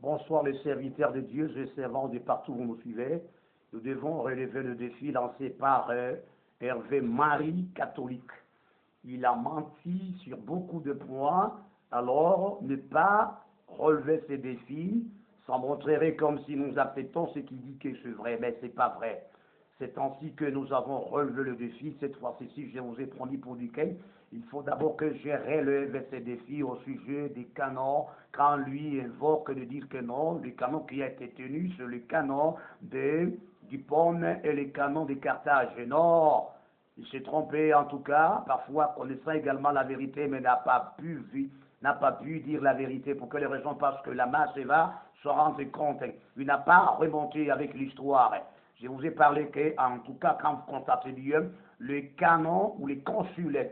Bonsoir les serviteurs de Dieu et servants de partout où vous nous suivez. Nous devons relever le défi lancé par Hervé Marie catholique. Il a menti sur beaucoup de points, alors ne pas relever ces défis, ça montrerait comme si nous acceptons ce qu'il dit que c'est vrai, mais ce n'est pas vrai. C'est ainsi que nous avons relevé le défi. Cette fois-ci, je vous ai promis pour duquel il faut d'abord que je relève ces défis au sujet des canons. Quand lui invoque de dire que non, le canon qui a été tenu, c'est le canon du Pône et le canon de Carthage. Non, il s'est trompé en tout cas, parfois connaissant également la vérité, mais n'a pas pu dire la vérité. Pour quelle raison? Parce que la masse va se rendre compte. Il n'a pas remonté avec l'histoire. Je vous ai parlé qu'en tout cas, quand vous constatez bien, le canon ou les consuls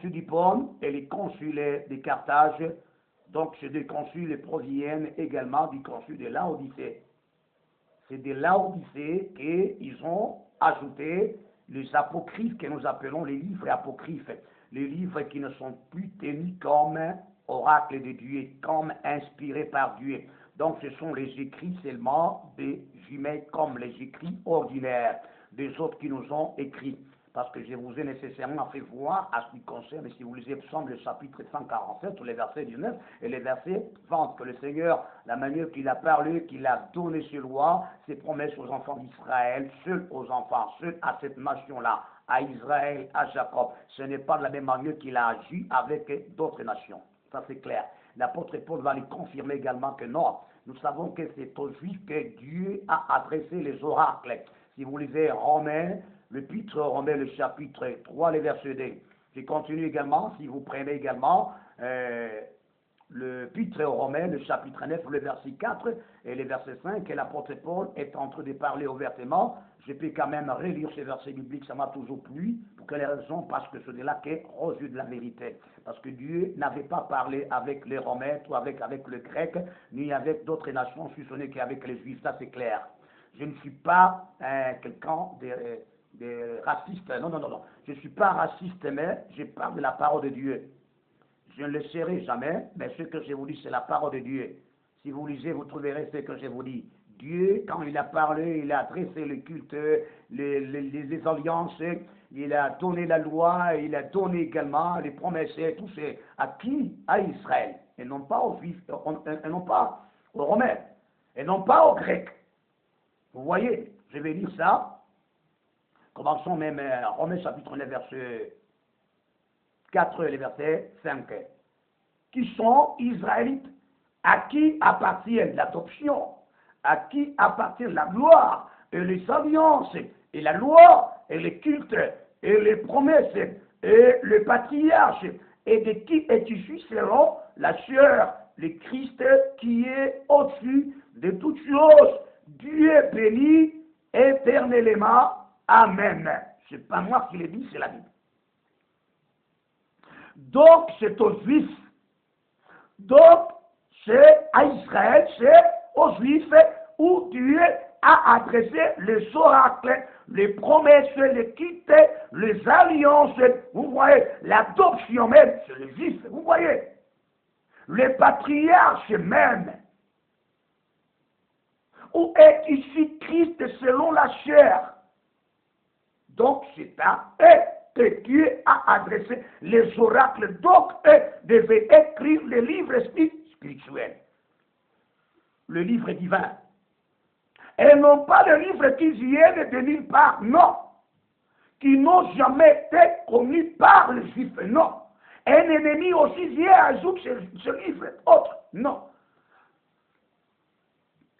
du Pône et les consuls de Carthage, donc ces deux consuls proviennent également du consul de Laodicée. C'est de Laodicée qu'ils ont ajouté les apocryphes que nous appelons les livres apocryphes, les livres qui ne sont plus tenus comme oracles de Dieu, comme inspirés par Dieu. Donc ce sont les écrits seulement des humains comme les écrits ordinaires des autres qui nous ont écrits. Parce que je vous ai nécessairement fait voir à ce qui concerne, si vous lisez Psaume le chapitre 147, les versets 19 et les versets 20, que le Seigneur, la manière qu'il a parlé, qu'il a donné ses lois, ses promesses aux enfants d'Israël, seuls aux enfants, seuls à cette nation-là, à Israël, à Jacob. Ce n'est pas de la même manière qu'il a agi avec d'autres nations. Ça c'est clair. L'apôtre Paul va lui confirmer également que non, nous savons que c'est aux Juifs que Dieu a adressé les oracles. Si vous lisez Romains, l'épître aux Romains, le chapitre 3, les versets 2. Je continue également, si vous prenez également l'épître aux Romains, le chapitre 9, le verset 4 et le verset 5, et l'apôtre Paul est en train de parler ouvertement. Je peux quand même relire ces versets bibliques, ça m'a toujours plu. Pour quelle raison? Parce que c'est de là qu'est aux yeux de la vérité. Parce que Dieu n'avait pas parlé avec les Romains, ou avec le grec, ni avec d'autres nations, si ce n'est qu'avec les Juifs, ça c'est clair. Je ne suis pas quelqu'un de raciste. Non. Je ne suis pas raciste, mais je parle de la parole de Dieu. Je ne le serai jamais, mais ce que je vous dis, c'est la parole de Dieu. Si vous lisez, vous trouverez ce que je vous dis. Dieu, quand il a parlé, il a adressé le culte, les alliances, il a donné la loi, il a donné également les promesses, tout ça. À qui? À Israël. Et non pas aux Juifs, et non pas aux Romains, et non pas aux Grecs. Vous voyez, je vais lire ça. Commençons même Romains chapitre 9, verset 4 et le verset 5. Qui sont Israélites, à qui appartient l'adoption, à qui appartient la gloire, et les alliances, et la loi, et les cultes, et les promesses, et le patriarche, et de qui est issu selon la chair, le Christ qui est au-dessus de toutes choses. Dieu est béni éternellement. Amen. Ce n'est pas moi qui l'ai dit, c'est la Bible. Donc, c'est aux Juifs. Donc, c'est à Israël, c'est aux Juifs où Dieu a adressé les oracles, les promesses, les quittes, les alliances. Vous voyez, l'adoption même, c'est les Juifs. Vous voyez, les patriarches même. Où est ici Christ selon la chair? Donc, c'est à eux que Dieu a adressé les oracles. Donc, eux devaient écrire le livre spirituel, le livre divin. Et non pas le livre qui viennent de nulle part, non. Qui n'ont jamais été connus par les Juifs, non. Un ennemi aussi vient ajouter ce livre, autre, non.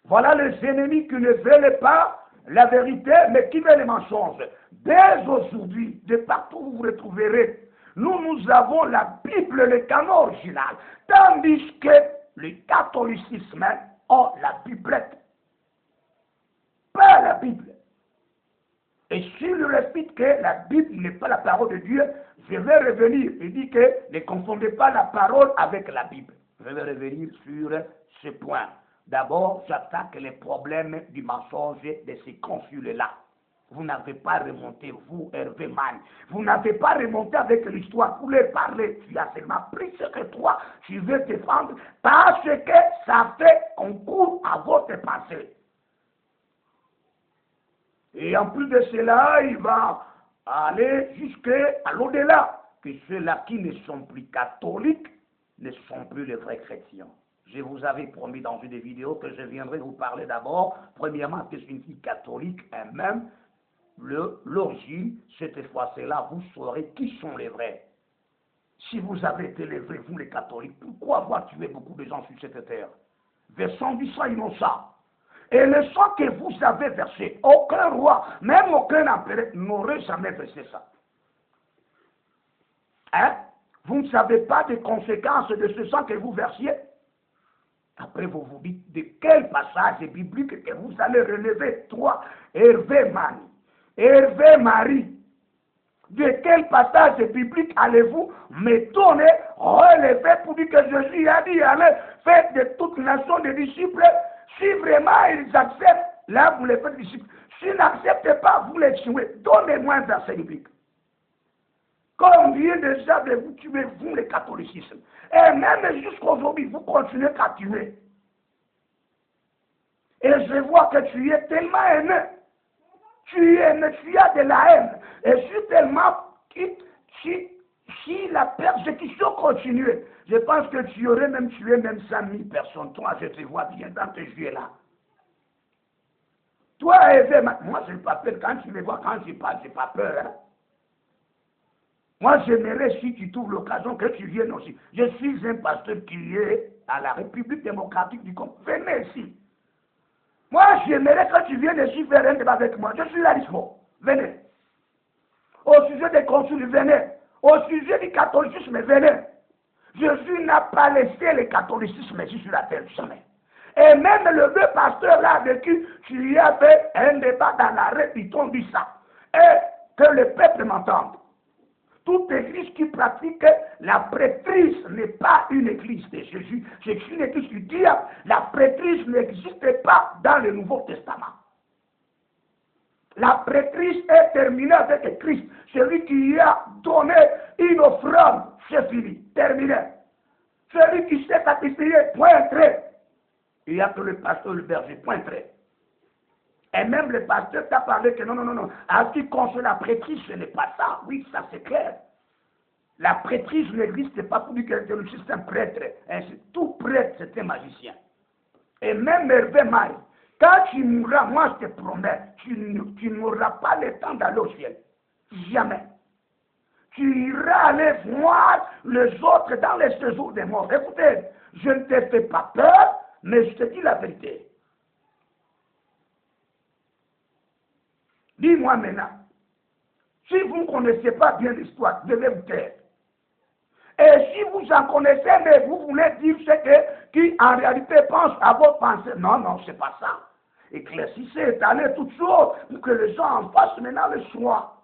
Voilà les ennemis qui ne veulent pas la vérité, mais qui veulent les mensonges. Dès aujourd'hui, de partout où vous le trouverez, nous avons la Bible, le canon original, tandis que le catholicisme ont la Biblette, pas la Bible. Et s'il respecte que la Bible n'est pas la parole de Dieu, je vais revenir. Il dit que ne confondez pas la parole avec la Bible. Je vais revenir sur ce point. D'abord, j'attaque les problèmes du mensonge de ces consuls-là. Vous n'avez pas remonté, vous, Hervé Man. Vous n'avez pas remonté avec l'histoire pour les parler. Tu as seulement pris ce que toi, tu veux défendre parce que ça fait concours à votre pensée. Et en plus de cela, il va aller jusqu'à l'au-delà, que ceux-là qui ne sont plus catholiques ne sont plus les vrais chrétiens. Je vous avais promis dans une des vidéos que je viendrai vous parler d'abord, premièrement, que signifie catholique, et même l'origine. Cette fois-là, vous saurez qui sont les vrais. Si vous avez été les vrais, vous les catholiques, pourquoi avoir tué beaucoup de gens sur cette terre? Versant du sang innocent. Et le sang que vous avez versé, aucun roi, même aucun empereur n'aurait jamais versé ça. Hein? Vous ne savez pas des conséquences de ce sang que vous versiez? Après, vous vous dites de quel passage biblique que vous allez relever, toi, Hervé Mani, Hervé Marie. De quel passage biblique allez-vous me donner, relever pour dire que Jésus a dit, allez, faites de toute nation des disciples. Si vraiment ils acceptent, là vous les faites disciples. S'ils n'acceptent pas, vous les tuez. Donnez-moi un verset biblique. Combien déjà de vous tuez, vous, les catholicismes? Et même jusqu'aujourd'hui, vous continuez à tuer. Et je vois que tu es tellement haineux. Tu es haineux, tu as de la haine. Et si tellement, si la persécution continuait, je pense que tu aurais même tué même 100 000 personnes. Toi, je te vois bien dans tes yeux là. Toi, Eve, moi, je n'ai pas peur. Quand tu me vois, quand je parle, je n'ai pas peur. Hein? Moi, j'aimerais, si tu trouves l'occasion, que tu viennes aussi. Je suis un pasteur qui est à la République démocratique du Congo. Venez ici. Moi, j'aimerais que tu viennes ici faire un débat avec moi. Je suis là, venez. Au sujet des consuls, venez. Au sujet du catholicisme, venez. Jésus n'a pas laissé le catholicisme ici sur la terre, jamais. Et même le vieux pasteur là avec qui tu y as fait un débat dans l'arrêt, ils t'ont dit ça. Et que le peuple m'entende. Toute église qui pratique la prêtrise n'est pas une église de Jésus, c'est une église du diable. La prêtrise n'existe pas dans le Nouveau Testament. La prêtrise est terminée avec Christ. Celui qui a donné une offrande, c'est fini, terminé. Celui qui s'est sacrifié, point trait. Il n'y a que le pasteur, le berger, point trait. Et même le pasteur t'a parlé que non. À ce qui concerne la prêtrise, ce n'est pas ça. Oui, ça c'est clair. La prêtrise n'existe pas pour dire que le système prêtre. Tout prêtre, c'est un magicien. Et même Hervé Marie, quand tu mourras, moi je te promets, tu n'auras pas le temps d'aller au ciel. Jamais. Tu iras aller voir les autres dans les séjours des morts. Écoutez, je ne te fais pas peur, mais je te dis la vérité. Dis-moi maintenant, si vous ne connaissez pas bien l'histoire, devez vous taire. Et si vous en connaissez, mais vous voulez dire ce qui en réalité pense à vos pensées. Non, c'est pas ça. Éclaircissez, étalez toutes choses pour que les gens en fassent maintenant le choix.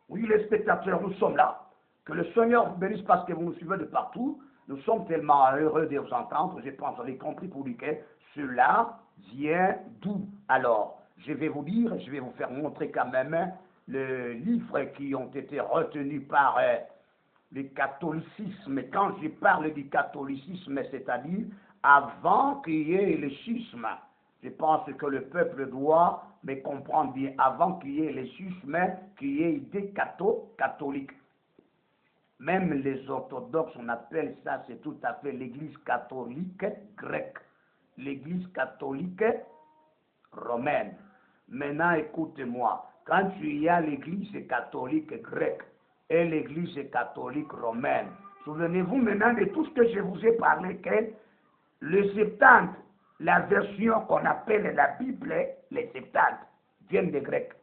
Oui, les spectateurs, nous sommes là. Que le Seigneur vous bénisse parce que vous nous suivez de partout. Nous sommes tellement heureux de vous entendre. Je pense que vous avez compris pour lui que cela vient d'où. Alors, je vais vous dire, je vais vous faire montrer quand même les livres qui ont été retenus par le catholicisme. Quand je parle du catholicisme, c'est-à-dire avant qu'il y ait le schisme. Je pense que le peuple doit me comprendre bien. Avant qu'il y ait le schisme, qu'il y ait des catholiques. Même les orthodoxes, on appelle ça, c'est tout à fait l'église catholique grecque. L'église catholique romaine. Maintenant, écoutez-moi. Quand tu y as l'église catholique grecque et l'église catholique romaine, souvenez-vous maintenant de tout ce que je vous ai parlé, que le Septante, la version qu'on appelle la Bible, les Septante, viennent des Grecs,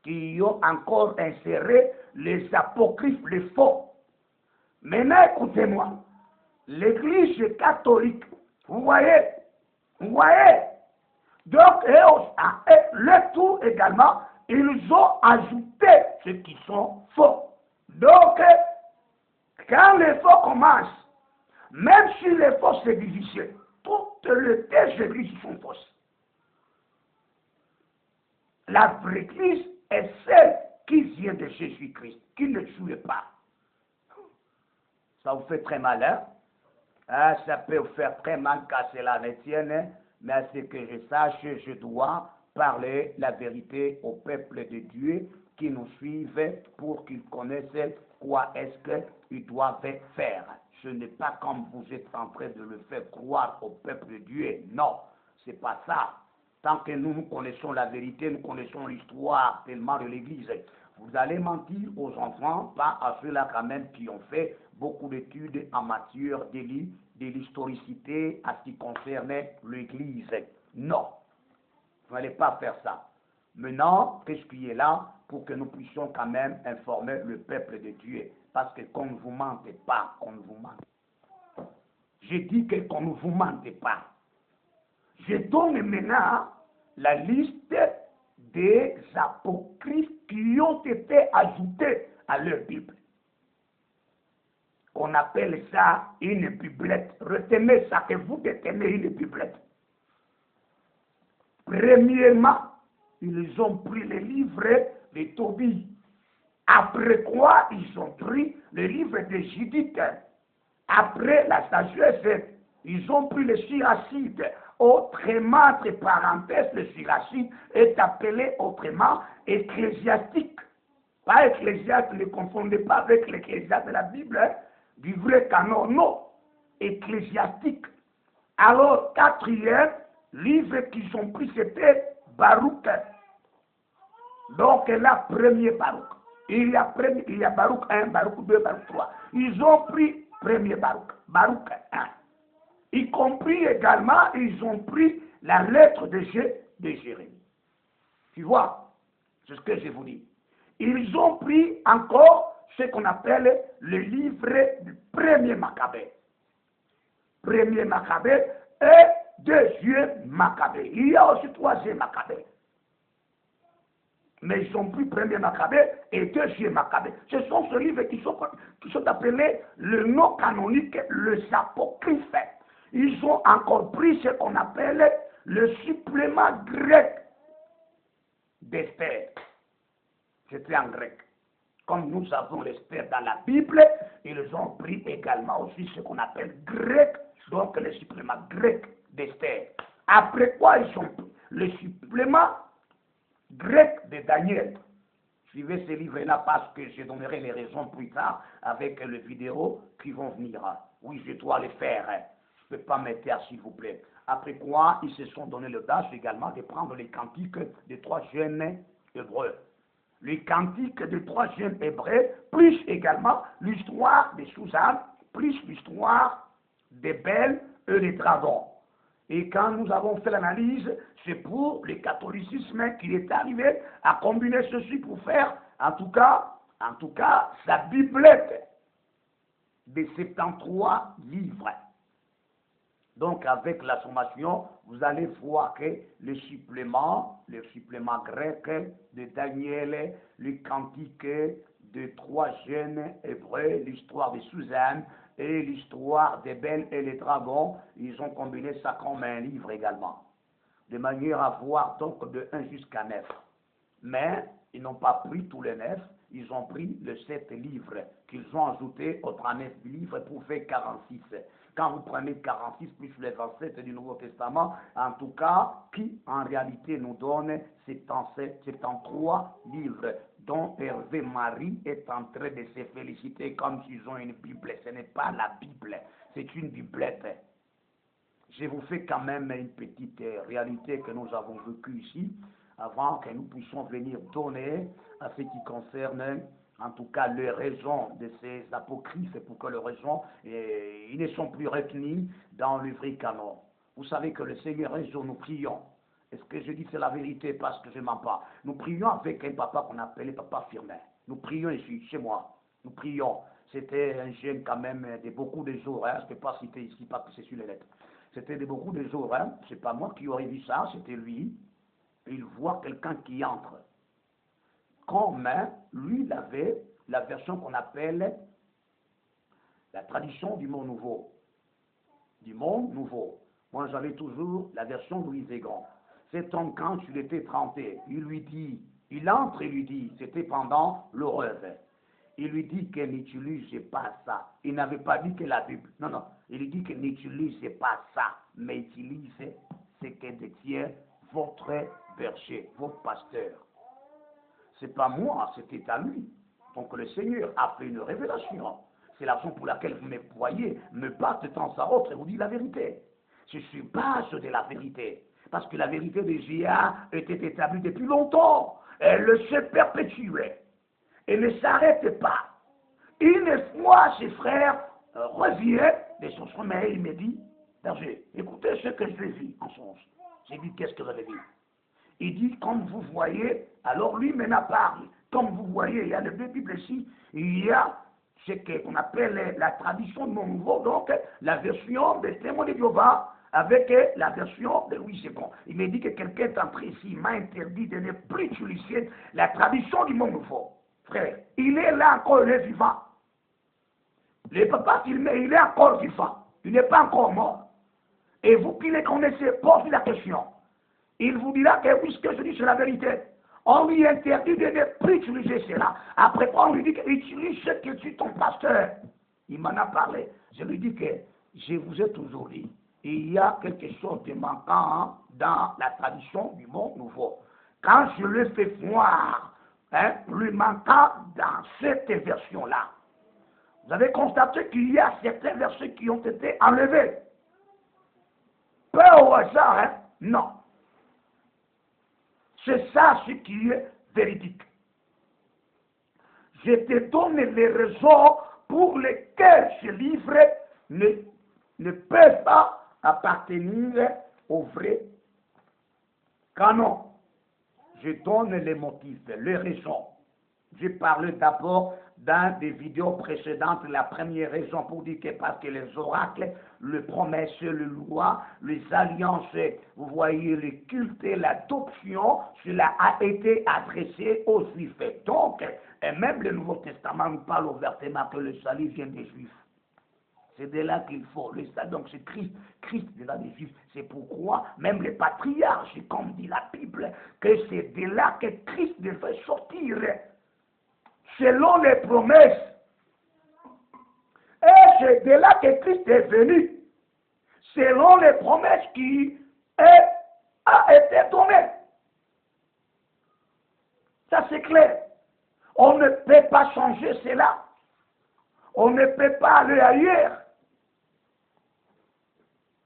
qui ont encore inséré les apocryphes, les faux. Maintenant, écoutez-moi. L'église catholique, vous voyez, donc, le tout également, ils ont ajouté ceux qui sont faux. Donc, quand les faux commencent, même si les faux c'est difficile, toutes les églises sont fausses. La vraie Église est celle qui vient de Jésus-Christ, qui ne joue pas. Ça vous fait très mal, hein? Ah, ça peut vous faire très mal casser la tienne, hein? Mais à ce que je sache, je dois parler la vérité au peuple de Dieu qui nous suivent pour qu'ils connaissent quoi est-ce qu'ils doivent faire. Ce n'est pas comme vous êtes en train de le faire croire au peuple de Dieu. Non, c'est pas ça. Tant que nous connaissons la vérité, nous connaissons l'histoire tellement de l'Église. Vous allez mentir aux enfants, pas à ceux-là quand même qui ont fait beaucoup d'études en matière de l'historicité à ce qui concernait l'Église. Non, vous n'allez pas faire ça. Maintenant, qu'est-ce qui est là pour que nous puissions quand même informer le peuple de Dieu? Parce que qu'on ne vous mente pas, qu'on ne vous mente. J'ai dit qu'on ne vous mente pas. Je donne maintenant la liste des apocryphes qui ont été ajoutés à leur Bible. On appelle ça une biblette. Retenez ça, que vous détenez une biblette. Premièrement, ils ont pris le livre de Tobie. Après quoi, ils ont pris le livre de Judith. Après la sagesse, ils ont pris le Siracide. Autrement, entre parenthèses, le Siracide est appelé autrement ecclésiastique. Pas ecclésiaste, ne confondez pas avec l'ecclésiaste de la Bible, hein, du vrai canon, non. Ecclésiastique. Alors, quatrième livre qu'ils ont pris, c'était Baruch. Donc là, premier Baruch. Il y a Baruch 1, Baruch 2, Baruch 3. Ils ont pris premier Baruch, Baruch 1. Y compris également, ils ont pris la lettre de Jérémie. Tu vois, c'est ce que je vous dis. Ils ont pris encore ce qu'on appelle le livre du premier Maccabée. Premier Maccabée et deuxième Maccabée. Il y a aussi troisième Maccabée. Mais ils ont pris premier Maccabée et deuxième Maccabée. Ce sont ces livres qui sont appelés le nom canonique, les apocryphes. Ils ont encore pris ce qu'on appelle le supplément grec d'Esther. C'était en grec. Comme nous avons l'Esther dans la Bible, ils ont pris également aussi ce qu'on appelle grec, donc le supplément grec d'Esther. Après quoi, ils ont pris le supplément grec de Daniel. Suivez ces livres-là parce que je donnerai les raisons plus tard avec les vidéos qui vont venir. Oui, je dois les faire. Je ne peux pas me taire, s'il vous plaît. Après quoi, ils se sont donné le l'audace également de prendre les cantiques des 3 jeunes hébreux. Les cantiques des 3 jeunes hébreux, plus également l'histoire de Suzanne, plus l'histoire des belles et des dragons. Et quand nous avons fait l'analyse, c'est pour le catholicisme qu'il est arrivé à combiner ceci pour faire, en tout cas, sa biblette de 73 livres. Donc, avec la sommation, vous allez voir que le supplément grec de Daniel, le cantique de 3 jeunes hébreux, l'histoire de Suzanne et l'histoire des belles et les dragons, ils ont combiné ça comme un livre également, de manière à voir donc de 1 jusqu'à 9. Mais ils n'ont pas pris tous les 9, ils ont pris les 7 livres qu'ils ont ajoutés aux 39 livres pour faire 46. Quand vous prenez 46 plus les 27 du Nouveau Testament, en tout cas, qui en réalité nous donne 73 livres, dont Hervé Marie est en train de se féliciter comme s'ils ont une Bible. Ce n'est pas la Bible, c'est une biblette. Je vous fais quand même une petite réalité que nous avons vécue ici, avant que nous puissions venir donner à ce qui concerne en tout cas les raisons de ces apocryphes, pour que les raisons ils ne sont plus retenus dans le vrai canon. Vous savez que le Seigneur un jour nous prions. Est-ce que je dis c'est la vérité parce que je ne mens pas? Nous prions avec un papa qu'on appelait Papa Firmin. Nous prions ici, chez moi. Nous prions. C'était un jeune quand même de beaucoup de jours. Hein. Je ne peux pas citer ici parce que c'est sur les lettres. C'était de beaucoup de jours. Hein. Ce n'est pas moi qui aurais vu ça, c'était lui. Il voit quelqu'un qui entre. Comme lui, il avait la version qu'on appelle la tradition du monde nouveau. Du monde nouveau. Moi, j'avais toujours la version Louis Végan. c'est ton camp, tu l'étais trempé. Il entre et lui dit, c'était pendant le rêve. Il lui dit qu'il n'utilisait pas ça. Il n'avait pas dit que la Bible. Non, non. Il lui dit qu'il n'utilisait pas ça, mais utilise ce que détient votre berger, votre pasteur. C'est pas moi, c'était à lui. Donc le Seigneur a fait une révélation. C'est la raison pour laquelle vous me voyez me battre de temps à autre et vous dites la vérité. Je suis base de la vérité. Parce que la vérité de J.A. était établie depuis longtemps. Elle se perpétuait. Et ne s'arrête pas. Une fois, ses frères reviennent de son sommeil, il me dit, berger, écoutez ce que je vis en songe. J'ai dit, qu'est-ce que vous avez vu? Il dit, comme vous voyez, alors lui maintenant parle. Comme vous voyez, il y a les deux Bibles ici, il y a ce qu'on appelle la tradition de mon nouveau, donc la version des témoins de Jéhovah avec la version de Louis II. Il me dit que quelqu'un est entré ici, il m'a interdit de ne plus utiliser la tradition du monde nouveau. Frère, il est là encore, il est vivant. Il ne peut pas filmer, il est encore vivant. Il n'est pas encore mort. Et vous qui le connaissez, posez la question. Il vous dira que oui, ce que je dis, c'est la vérité. On lui interdit de ne plus utiliser cela. Après quoi, on lui dit qu'il utilise ce que tu ton pasteur. Il m'en a parlé. Je lui dis que je vous ai toujours dit, il y a quelque chose de manquant dans la tradition du monde nouveau. Quand je le fais voir, lui manquant dans cette version-là, vous avez constaté qu'il y a certains versets qui ont été enlevés. Pas au hasard, hein? Non. C'est ça ce qui est véridique. Je te donne les raisons pour lesquelles ce livre ne peut pas appartenir au vrai canon. Je donne les motifs, les raisons. J'ai parlé d'abord dans des vidéos précédentes, la première raison pour dire que parce que les oracles, les promesses, les lois, les alliances, vous voyez, les cultes et l'adoption, cela a été adressé aux Juifs. Donc, et même le Nouveau Testament nous parle ouvertement que le salut vient des Juifs. C'est de là qu'il faut. Donc c'est Christ de là des Juifs. C'est pourquoi même les patriarches, comme dit la Bible, que c'est de là que Christ devait sortir. Selon les promesses. Et c'est de là que Christ est venu. Selon les promesses qui a été données. Ça c'est clair. On ne peut pas changer cela. On ne peut pas aller ailleurs.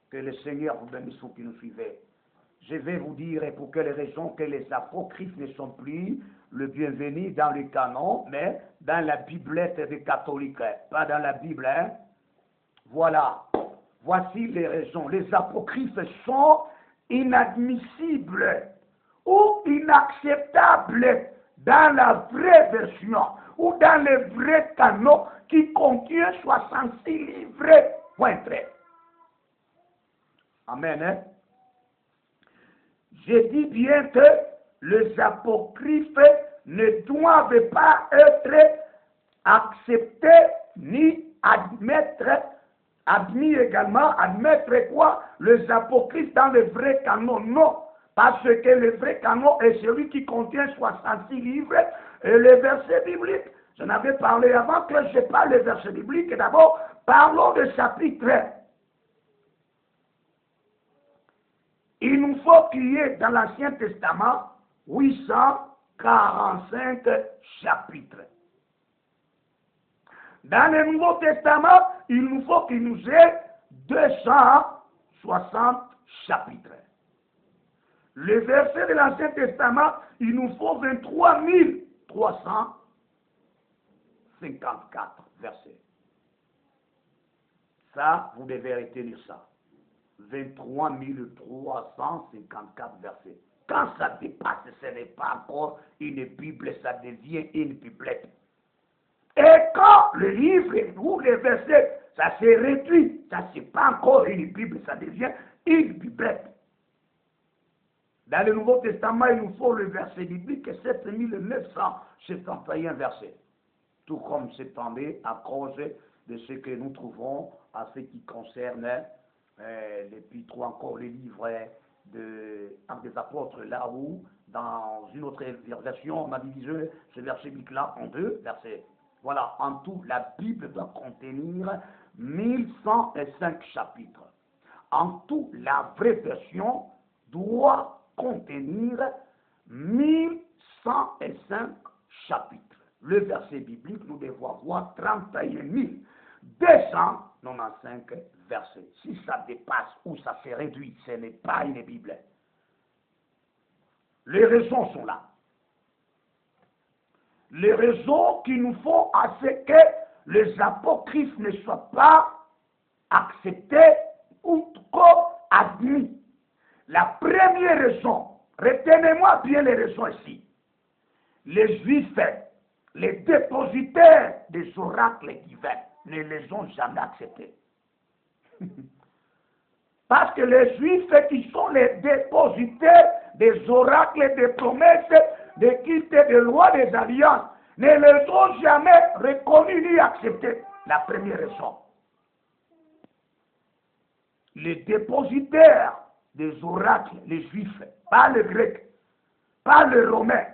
Que le Seigneur vous bénisse vous qui nous suivez. Je vais vous dire pour quelles raisons que les apocryphes ne sont plus le bienvenu dans le canon, mais dans la biblette des catholiques, pas dans la Bible. Hein? Voilà. Voici les raisons. Les apocryphes sont inadmissibles ou inacceptables dans la vraie version ou dans le vrai canon qui contient 66 livres. Point très. Amen. Hein? Je dis bien que les apocryphes ne doivent pas être acceptés ni admis également, admettre quoi? Les apocryphes dans le vrai canon, non. Parce que le vrai canon est celui qui contient 66 livres et les versets bibliques. J'en avais parlé avant que je parle des versets bibliques. D'abord, parlons de chapitre. Il nous faut qu'il y ait dans l'Ancien Testament 845 chapitres. Dans le Nouveau Testament, il nous faut qu'il nous ait 260 chapitres. Les versets de l'Ancien Testament, il nous faut 23 354 versets. Ça, vous devez retenir ça. 23 354 versets. Quand ça dépasse, ce n'est pas encore une Bible, ça devient une biblette. Et quand le livre ou les versets, ça s'est réduit, ça c'est pas encore une Bible, ça devient une biblette. Dans le Nouveau Testament, il nous faut le verset biblique, 7971 versets. Tout comme c'est tombé à cause de ce que nous trouvons à ce qui concerne les puis trop encore les livres Actes des Apôtres, là où, dans une autre version, on a divisé ce verset biblique-là en deux versets. Voilà, en tout, la Bible doit contenir 1105 chapitres. En tout, la vraie version doit contenir 1105 chapitres. Le verset biblique, nous devons avoir 31 295 versets. Si ça dépasse ou ça se réduit, ce n'est pas une Bible. Les raisons sont là. Les raisons qui nous font à ce que les apocryphes ne soient pas acceptés ou admis. La première raison, retenez-moi bien les raisons ici. Les Juifs, les dépositaires des oracles divins, ne les ont jamais acceptés. Parce que les Juifs qui sont les dépositaires des oracles, des promesses, des cultes, des lois, des alliances, ne les ont jamais reconnus ni acceptés. La première raison. Les dépositaires des oracles, les Juifs, pas les Grecs, pas les Romains,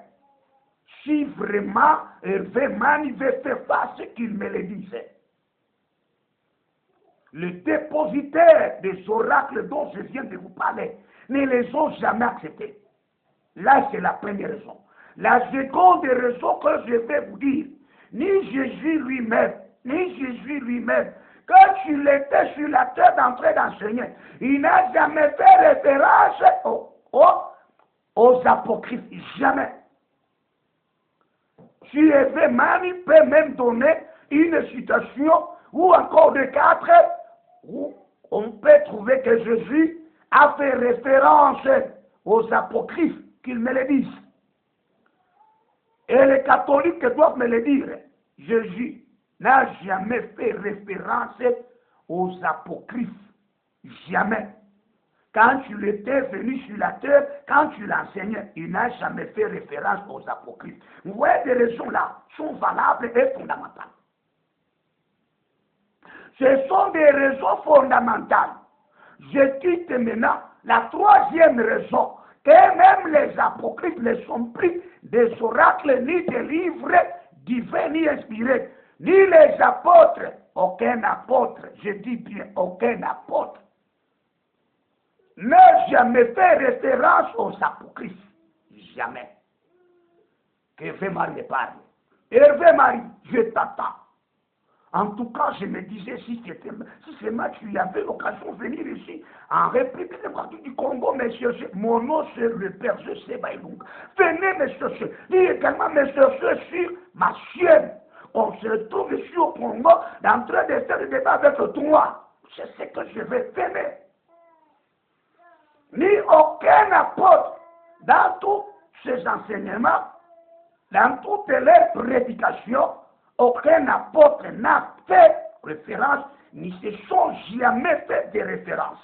si vraiment Hervé manifestait pas ce qu'il me le disait. Les dépositaires des oracles dont je viens de vous parler ne les ont jamais acceptés. Là, c'est la première raison. La seconde raison que je vais vous dire, ni Jésus lui-même, quand il était sur la terre d'entrée d'enseigner, il n'a jamais fait référence aux apocryphes. Jamais. Si Hervé Mani peut même donner une citation, ou encore de 4, où on peut trouver que Jésus a fait référence aux apocryphes, qu'ils me le disent. Et les catholiques doivent me le dire. Jésus n'a jamais fait référence aux apocryphes. Jamais. Quand il était venu sur la terre, quand il enseignait, il n'a jamais fait référence aux apocryphes. Vous voyez, des raisons là sont valables et fondamentales. Ce sont des raisons fondamentales. Je quitte maintenant la troisième raison, que même les apocryphes ne sont plus des oracles ni des livres divins ni inspirés, ni les apôtres, aucun apôtre, je dis bien aucun apôtre, n'a jamais fait référence aux apocryphes. Jamais. Hervé Marie me parle. Hervé Marie, je t'attends. En tout cas, je me disais, si seulement tu avais l'occasion de venir ici, en République démocratique du Congo, me chercher. Mon nom, c'est le père José Baïlung. Venez me chercher. Dis également me chercher sur ma chaîne. On se retrouve ici au Congo, en train de faire le débat avec toi. C'est ce que je vais faire. Ni aucun apôtre, dans tous ces enseignements, dans toutes les prédications, aucun apôtre n'a fait référence, ni se sont jamais fait de référence.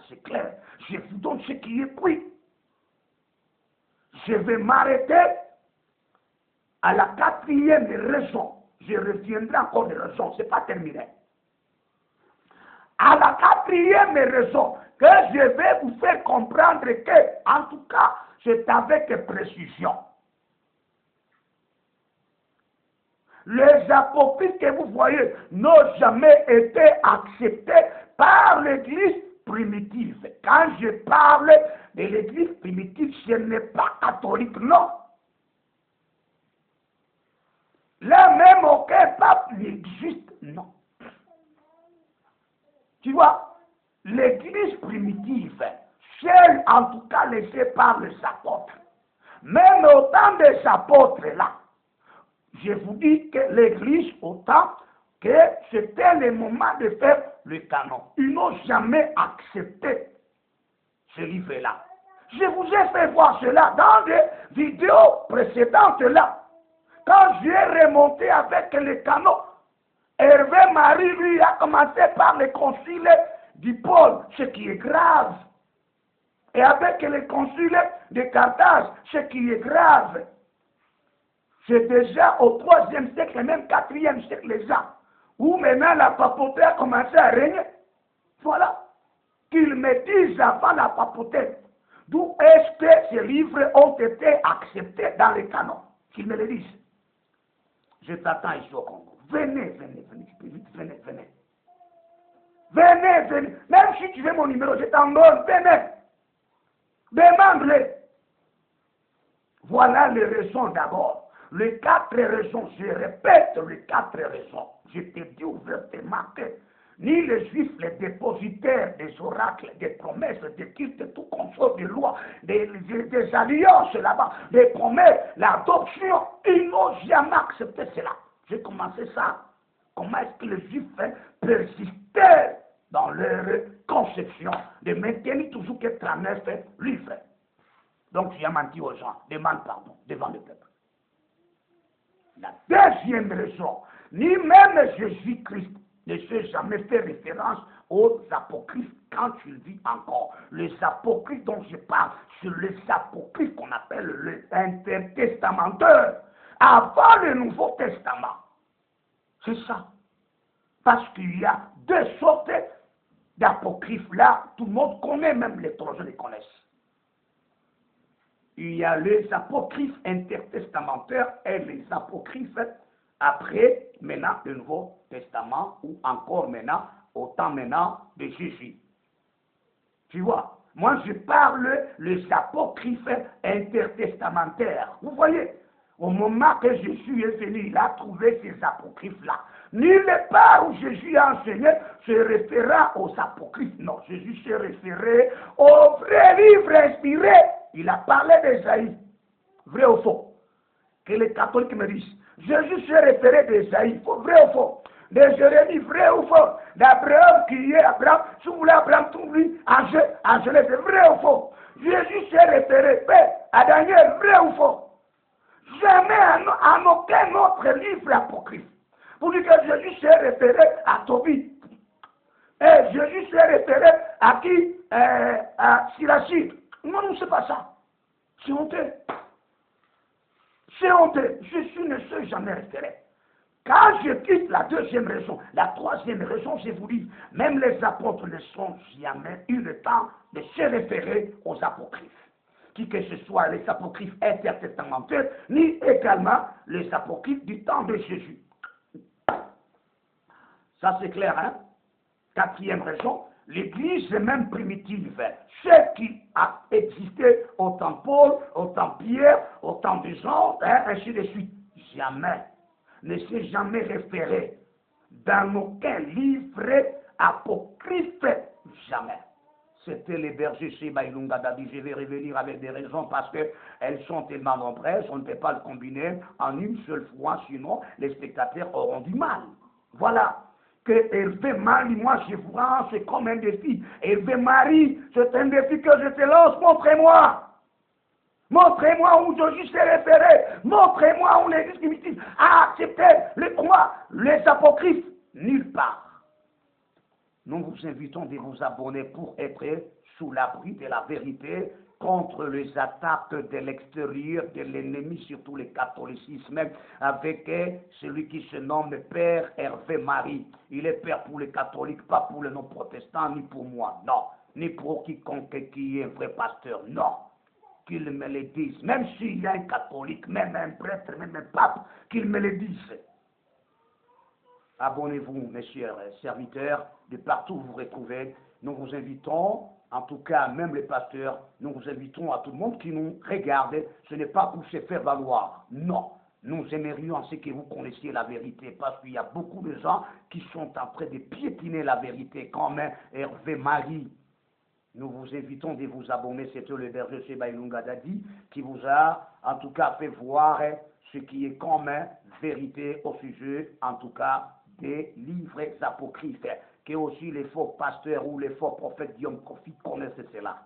C'est clair. Je vous donne ce qui est pris. Je vais m'arrêter à la quatrième raison. Je reviendrai encore de raison, ce n'est pas terminé. À la quatrième raison, que je vais vous faire comprendre que, en tout cas, c'est avec précision. Les apocryphes que vous voyez n'ont jamais été acceptés par l'Église primitive. Quand je parle de l'Église primitive, ce n'est pas catholique, non. Là même, aucun pape n'existe, non. Tu vois, l'Église primitive, seule en tout cas laissée par les apôtres, même au temps des apôtres là, je vous dis que l'Église, autant que c'était le moment de faire le canon. Ils n'ont jamais accepté ce livre-là. Je vous ai fait voir cela dans des vidéos précédentes là. Quand j'ai remonté avec le canon, Hervé Marie, lui, a commencé par le concile du Pôle, ce qui est grave. Et avec le concile de Carthage, ce qui est grave. C'est déjà au 3e siècle, même 4e siècle déjà, où maintenant la papauté a commencé à régner. Voilà. Qu'ils me disent avant la papauté, D'où est-ce que ces livres ont été acceptés dans les canons? Qu'ils me le disent. Je t'attends ici au Congo. Venez, venez, venez, vite, venez, venez. Venez, venez. Même si tu veux mon numéro, je t'en donne. Venez. Demande-le. Voilà les raisons d'abord. Les 4 raisons, je répète les 4 raisons. Je te dis ouvertement que ni les Juifs, les dépositaires des oracles, des promesses, des cultes, tout consort des lois, des alliances là-bas, des promesses, l'adoption, ils n'ont jamais accepté cela. J'ai commencé ça. Comment est-ce que les Juifs persistaient dans leur conception de maintenir toujours que 39 livres? Donc tu as menti aux gens, demande pardon devant le peuple. La deuxième raison, ni même Jésus-Christ ne s'est jamais fait référence aux apocryphes quand il vit encore. Les apocryphes dont je parle, c'est les apocryphes qu'on appelle les intertestamenteurs, avant le Nouveau Testament. C'est ça. Parce qu'il y a 2 sortes d'apocryphes là, tout le monde connaît, même les théologiens les connaissent. Il y a les apocryphes intertestamentaires et les apocryphes après, maintenant, le Nouveau Testament, ou encore maintenant, au temps maintenant de Jésus. Tu vois, moi je parle les apocryphes intertestamentaires. Vous voyez, au moment que Jésus est venu, il a trouvé ces apocryphes-là. Nulle part où Jésus a enseigné se référa aux apocryphes. Non, Jésus se référait aux vrais livres inspirés. Il a parlé d'Ésaïe, vrai ou faux. Que les catholiques me disent, Jésus se référait d'Ésaïe, vrai ou faux. De Jérémie, vrai ou faux. D'Abraham qui est Abraham, si vous voulez Abraham, tout lui, Angèle, c'est vrai ou faux. Jésus se référait à Daniel, vrai ou faux. Jamais en aucun autre livre apocryphe. Pour dire que Jésus s'est référé à Tobie. Et Jésus s'est référé à qui? À Sirachide. Non, non, c'est pas ça. C'est honteux. C'est honteux. Jésus ne s'est jamais référé. Quand je quitte la deuxième raison, la troisième raison, je vous dis, même les apôtres ne sont jamais eu le temps de se référer aux apocryphes. Qui que ce soit les apocryphes intertestamentaires, ni également les apocryphes du temps de Jésus. Ça c'est clair, hein? Quatrième raison, l'Église même primitive, celle qui a existé au temps Paul, au temps Pierre, au temps des gens, hein, ainsi de suite, jamais, ne s'est jamais référé dans aucun livre apocryphe, jamais. C'était les bergers chez Bailunga Dadi. Je vais revenir avec des raisons parce qu'elles sont tellement nombreuses, on ne peut pas le combiner en une seule fois, sinon les spectateurs auront du mal. Voilà. Que Hervé Marie, moi je vous rends, c'est comme un défi. Hervé Marie, c'est un défi que je te lance, montrez-moi. Montrez-moi où Jésus s'est référé. Montrez-moi où l'Église primitive a accepté les apocryphes. Nulle part. Nous vous invitons de vous abonner pour être sous l'abri de la vérité contre les attaques de l'extérieur, de l'ennemi, surtout le catholicisme, avec celui qui se nomme Père Hervé Marie. Il est Père pour les catholiques, pas pour les non-protestants, ni pour moi, non. Ni pour quiconque qui est un vrai pasteur, non. Qu'il me le dise. Même s'il y a un catholique, même un prêtre, même un pape, qu'il me le dise. Abonnez-vous, mes chers serviteurs, de partout où vous vous retrouvez. Nous vous invitons, en tout cas, même les pasteurs, nous vous invitons à tout le monde qui nous regarde. Ce n'est pas pour se faire valoir. Non. Nous aimerions en ce que vous connaissiez la vérité, parce qu'il y a beaucoup de gens qui sont en train de piétiner la vérité, comme Hervé Marie. Nous vous invitons de vous abonner. C'était le berger Sebaïlunga Dadi qui vous a, en tout cas, fait voir ce qui est comme vérité au sujet, en tout cas, des livres apocryphes, que aussi les faux pasteurs ou les faux prophètes Guillaume Kofi connaissent cela.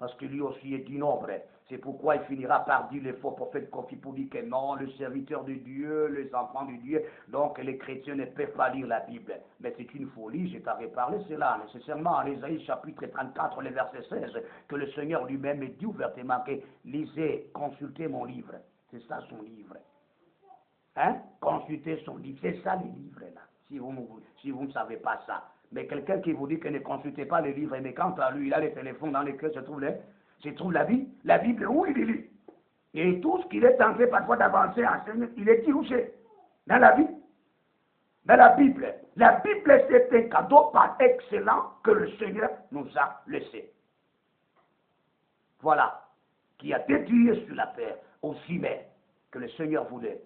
Parce que lui aussi est du nombre. C'est pourquoi il finira par dire les faux prophètes Kofi pour dire que non, le serviteur de Dieu, les enfants de Dieu, donc les chrétiens ne peuvent pas lire la Bible. Mais c'est une folie, je t'avais parlé cela, nécessairement en Ésaïe chapitre 34, le verset 16, que le Seigneur lui-même dit ouvertement que lisez, consultez mon livre. C'est ça son livre. Hein? Consultez son livre. C'est ça les livres là. Si vous ne savez pas ça. Mais quelqu'un qui vous dit que ne consultez pas les livres, mais quant à lui, il a les téléphones dans lesquels se trouvent se trouve la Bible où il est lu. Et tout ce qu'il est tenté parfois d'avancer, enseigner, il est dit où c'est? Dans la Bible. Dans la Bible. La Bible, c'est un cadeau par excellent que le Seigneur nous a laissé. Voilà. Qui a dédié sur la terre aussi bien que le Seigneur voulait.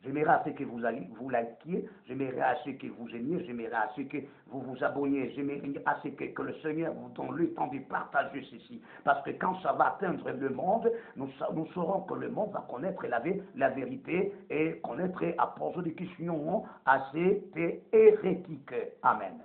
J'aimerais à ce que vous likiez, j'aimerais à ce que vous aimiez, j'aimerais à ce que vous vous abonniez, j'aimerais à ce que le Seigneur vous donne le temps de partager ceci. Parce que quand ça va atteindre le monde, nous saurons que le monde va connaître la vérité et connaître à poser des questions assez hérétiques. Amen.